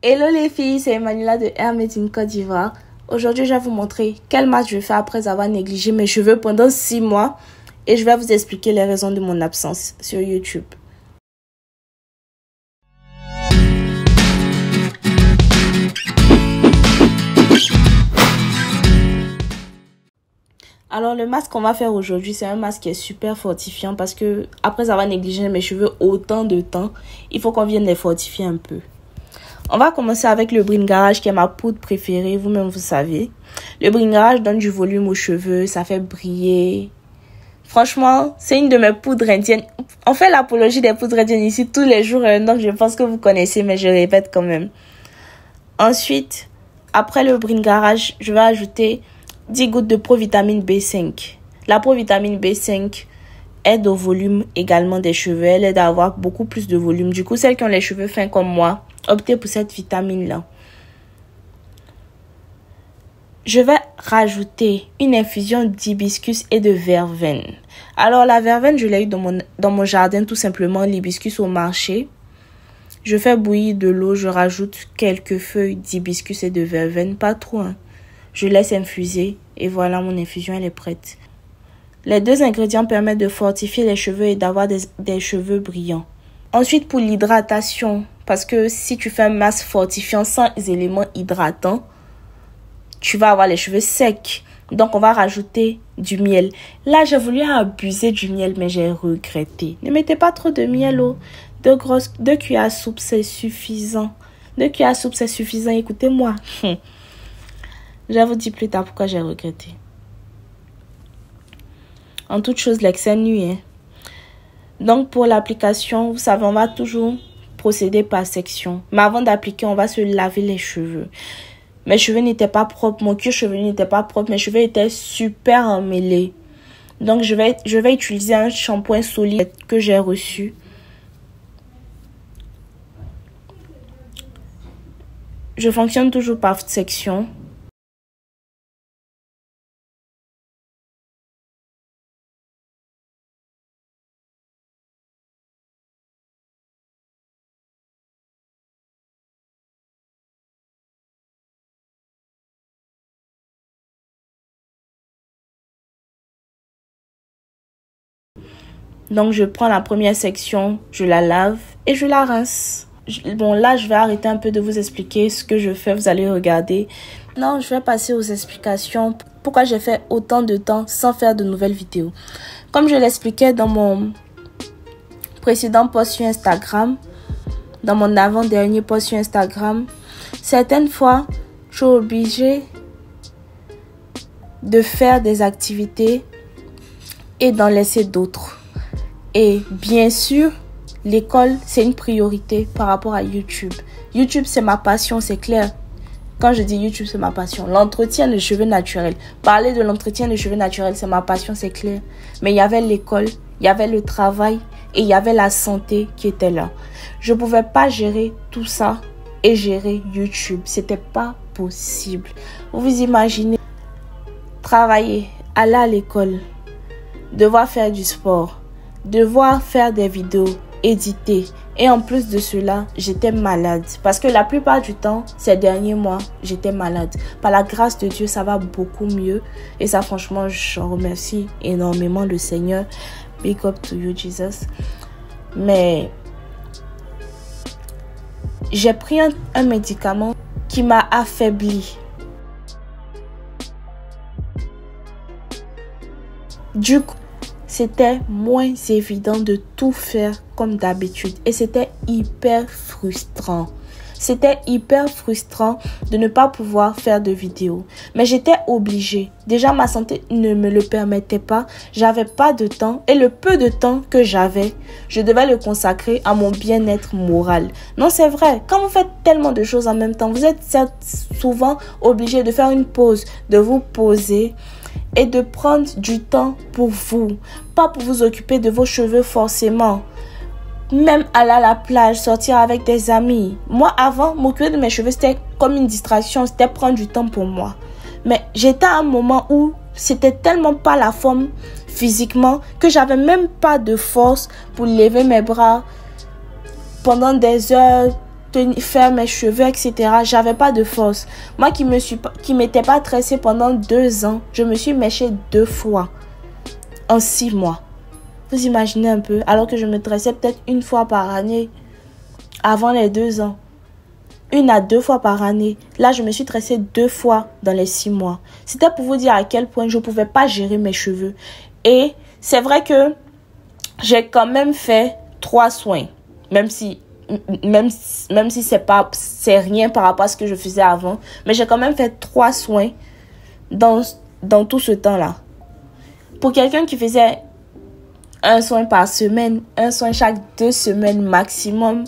Hello les filles, c'est Emmanuela de Hermès in Côte d'Ivoire. Aujourd'hui, je vais vous montrer quelle masse je fais après avoir négligé mes cheveux pendant 6 mois. Et je vais vous expliquer les raisons de mon absence sur YouTube. Alors le masque qu'on va faire aujourd'hui, c'est un masque qui est super fortifiant parce que après avoir négligé mes cheveux autant de temps, il faut qu'on vienne les fortifier un peu. On va commencer avec le Bringarage qui est ma poudre préférée, vous-même vous savez. Le Bringarage donne du volume aux cheveux, ça fait briller. Franchement, c'est une de mes poudres indiennes. On fait l'apologie des poudres indiennes ici tous les jours, donc je pense que vous connaissez, mais je répète quand même. Ensuite, après le Bringarage, je vais ajouter 10 gouttes de provitamine B5. La provitamine B5 aide au volume également des cheveux. Elle aide à avoir beaucoup plus de volume. Du coup, celles qui ont les cheveux fins comme moi, optez pour cette vitamine-là. Je vais rajouter une infusion d'hibiscus et de verveine. Alors, la verveine, je l'ai eu dans mon jardin, tout simplement, l'hibiscus au marché. Je fais bouillir de l'eau, je rajoute quelques feuilles d'hibiscus et de verveine, pas trop, hein. Je laisse infuser et voilà, mon infusion, elle est prête. Les deux ingrédients permettent de fortifier les cheveux et d'avoir des cheveux brillants. Ensuite, pour l'hydratation, parce que si tu fais un masque fortifiant sans éléments hydratants, tu vas avoir les cheveux secs. Donc, on va rajouter du miel. Là, j'ai voulu abuser du miel, mais j'ai regretté. Ne mettez pas trop de miel, oh. 2 cuillères à soupe, c'est suffisant. 2 cuillères à soupe, c'est suffisant. Écoutez-moi. Je vous dis plus tard pourquoi j'ai regretté. En toute chose, l'excès nuit, hein. Donc, pour l'application, vous savez, on va toujours procéder par section. Mais avant d'appliquer, on va se laver les cheveux. Mes cheveux n'étaient pas propres. Mon cuir chevelu n'était pas propre. Mes cheveux étaient super emmêlés. Donc, je vais utiliser un shampoing solide que j'ai reçu. Je fonctionne toujours par section. Donc, je prends la première section, je la lave et je la rince. Bon, là, je vais arrêter un peu de vous expliquer ce que je fais. Vous allez regarder. Non, je vais passer aux explications. Pourquoi j'ai fait autant de temps sans faire de nouvelles vidéos. Comme je l'expliquais dans mon précédent post sur Instagram, dans mon avant-dernier post sur Instagram, certaines fois, je suis obligée de faire des activités et d'en laisser d'autres. Et bien sûr, l'école, c'est une priorité par rapport à YouTube. YouTube, c'est ma passion, c'est clair. Quand je dis YouTube, c'est ma passion. L'entretien des cheveux naturels. Parler de l'entretien des cheveux naturels, c'est ma passion, c'est clair. Mais il y avait l'école, il y avait le travail et il y avait la santé qui était là. Je ne pouvais pas gérer tout ça et gérer YouTube. C'était pas possible. Vous vous imaginez travailler, aller à l'école, devoir faire du sport, devoir faire des vidéos, éditer. Et en plus de cela, j'étais malade. Parce que la plupart du temps, ces derniers mois, j'étais malade. Par la grâce de Dieu, ça va beaucoup mieux. Et ça, franchement, je remercie énormément le Seigneur. Big up to you, Jesus. Mais j'ai pris un médicament qui m'a affaibli. Du coup, c'était moins évident de tout faire comme d'habitude. Et c'était hyper frustrant. C'était hyper frustrant de ne pas pouvoir faire de vidéos. Mais j'étais obligée. Déjà, ma santé ne me le permettait pas. J'avais pas de temps. Et le peu de temps que j'avais, je devais le consacrer à mon bien-être moral. Non, c'est vrai. Quand vous faites tellement de choses en même temps, vous êtes souvent obligé de faire une pause, de vous poser et de prendre du temps pour vous. Pas pour vous occuper de vos cheveux forcément. Même aller à la plage, sortir avec des amis. Moi, avant, m'occuper de mes cheveux, c'était comme une distraction. C'était prendre du temps pour moi. Mais j'étais à un moment où c'était tellement pas la forme physiquement que j'avais même pas de force pour lever mes bras pendant des heures faire mes cheveux, etc. J'avais pas de force. Moi qui m'étais pas tressée pendant 2 ans, je me suis méchée 2 fois en 6 mois. Vous imaginez un peu, alors que je me tressais peut-être 1 fois par année avant les 2 ans. 1 à 2 fois par année. Là, je me suis tressée 2 fois dans les 6 mois. C'était pour vous dire à quel point je pouvais pas gérer mes cheveux. Et c'est vrai que j'ai quand même fait 3 soins. Même si c'est rien par rapport à ce que je faisais avant. Mais j'ai quand même fait 3 soins dans tout ce temps-là. Pour quelqu'un qui faisait un soin par semaine, un soin chaque 2 semaines maximum,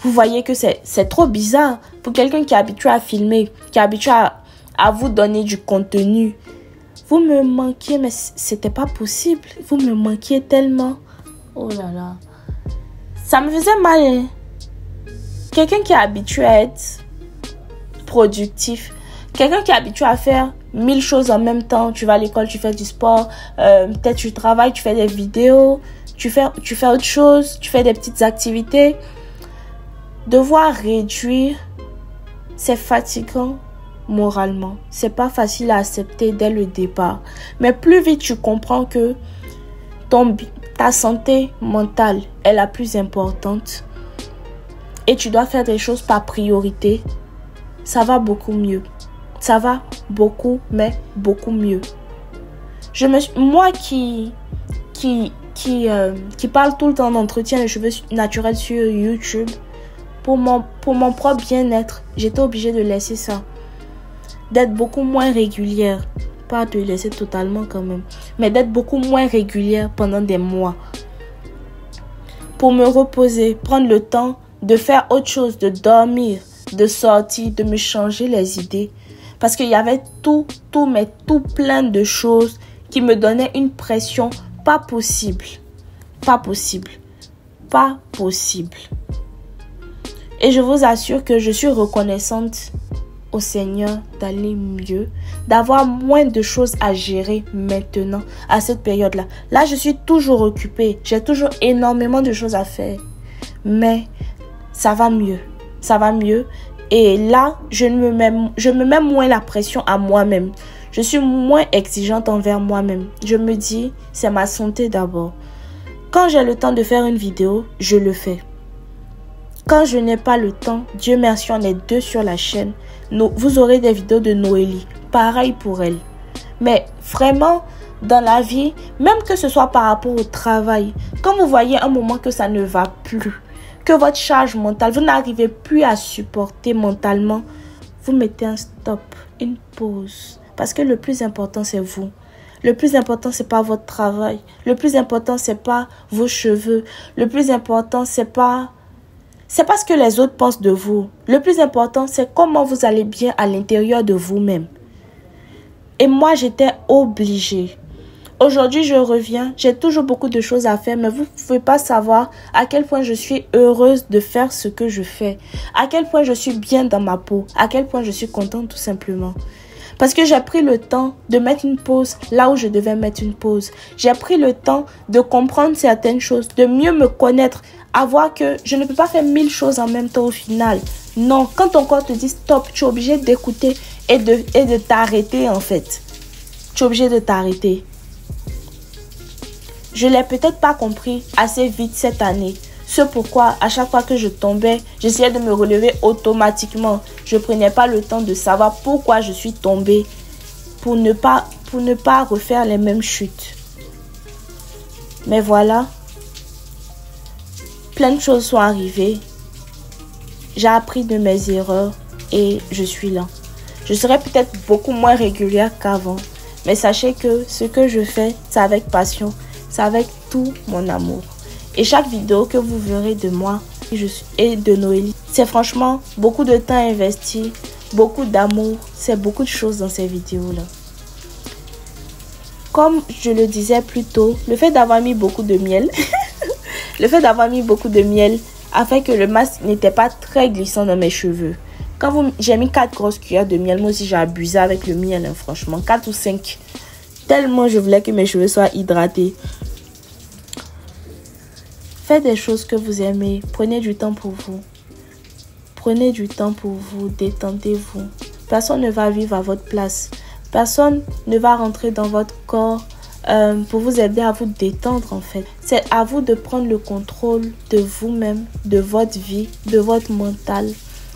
vous voyez que c'est trop bizarre. Pour quelqu'un qui est habitué à filmer, qui est habitué à vous donner du contenu, vous me manquiez, mais c'était pas possible. Vous me manquiez tellement. Oh là là. Ça me faisait mal. Hein? Quelqu'un qui est habitué à être productif, quelqu'un qui est habitué à faire 1000 choses en même temps. Tu vas à l'école, tu fais du sport, peut-être tu travailles, tu fais des vidéos, tu fais autre chose, tu fais des petites activités. Devoir réduire, c'est fatigant moralement. C'est pas facile à accepter dès le départ. Mais plus vite tu comprends que ta santé mentale est la plus importante et tu dois faire des choses par priorité, ça va beaucoup mieux. Ça va beaucoup, mais beaucoup mieux. Moi qui parle tout le temps d'entretien de cheveux naturels sur YouTube, pour mon propre bien-être, j'étais obligée de laisser ça. D'être beaucoup moins régulière. Pas de laisser totalement quand même. Mais d'être beaucoup moins régulière pendant des mois. Pour me reposer, prendre le temps de faire autre chose, de dormir, de sortir, de me changer les idées. Parce qu'il y avait tout plein de choses qui me donnaient une pression pas possible. Pas possible. Pas possible. Et je vous assure que je suis reconnaissante au Seigneur d'aller mieux, d'avoir moins de choses à gérer maintenant, à cette période-là. Là, je suis toujours occupée. J'ai toujours énormément de choses à faire. Mais ça va mieux. Ça va mieux. Et là, je me mets moins la pression à moi-même. Je suis moins exigeante envers moi-même. Je me dis, c'est ma santé d'abord. Quand j'ai le temps de faire une vidéo, je le fais. Quand je n'ai pas le temps, Dieu merci, on est 2 sur la chaîne. Vous aurez des vidéos de Noélie. Pareil pour elle. Mais vraiment, dans la vie, même que ce soit par rapport au travail, quand vous voyez un moment que ça ne va plus, que votre charge mentale, vous n'arrivez plus à supporter mentalement, vous mettez un stop, une pause. Parce que le plus important, c'est vous. Le plus important, c'est pas votre travail. Le plus important, c'est pas vos cheveux. Le plus important, c'est pas ce que les autres pensent de vous. Le plus important, c'est comment vous allez bien à l'intérieur de vous-même. Et moi, j'étais obligée. Aujourd'hui, je reviens. J'ai toujours beaucoup de choses à faire, mais vous ne pouvez pas savoir à quel point je suis heureuse de faire ce que je fais. À quel point je suis bien dans ma peau. À quel point je suis contente tout simplement. Parce que j'ai pris le temps de mettre une pause là où je devais mettre une pause. J'ai pris le temps de comprendre certaines choses, de mieux me connaître, à voir que je ne peux pas faire 1000 choses en même temps au final. Non, quand ton corps te dit stop, tu es obligé d'écouter et de t'arrêter en fait. Tu es obligé de t'arrêter. Je ne l'ai peut-être pas compris assez vite cette année. C'est pourquoi à chaque fois que je tombais, j'essayais de me relever automatiquement. Je ne prenais pas le temps de savoir pourquoi je suis tombée pour ne pas refaire les mêmes chutes. Mais voilà, plein de choses sont arrivées. J'ai appris de mes erreurs et je suis là. Je serai peut-être beaucoup moins régulière qu'avant. Mais sachez que ce que je fais, c'est avec passion. C'est avec tout mon amour. Et chaque vidéo que vous verrez de moi et de Noélie, c'est franchement beaucoup de temps investi, beaucoup d'amour. C'est beaucoup de choses dans ces vidéos-là. Comme je le disais plus tôt, le fait d'avoir mis beaucoup de miel, a fait que le masque n'était pas très glissant dans mes cheveux. J'ai mis 4 grosses cuillères de miel, moi aussi j'ai abusé avec le miel, hein, franchement, 4 ou 5. Tellement je voulais que mes cheveux soient hydratés. Faites des choses que vous aimez. Prenez du temps pour vous. Prenez du temps pour vous, détendez-vous. Personne ne va vivre à votre place. Personne ne va rentrer dans votre corps pour vous aider à vous détendre en fait. C'est à vous de prendre le contrôle de vous-même, de votre vie, de votre mental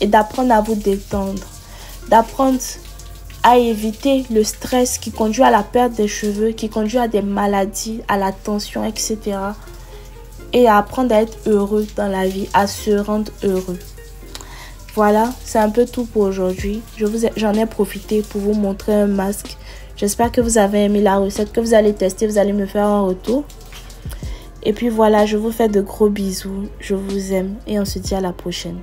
et d'apprendre à vous détendre. D'apprendre à éviter le stress qui conduit à la perte des cheveux, qui conduit à des maladies, à la tension, etc. Et à apprendre à être heureux dans la vie, à se rendre heureux. Voilà, c'est un peu tout pour aujourd'hui. J'en ai profité pour vous montrer un masque. J'espère que vous avez aimé la recette, que vous allez tester, vous allez me faire un retour. Et puis voilà, je vous fais de gros bisous. Je vous aime et on se dit à la prochaine.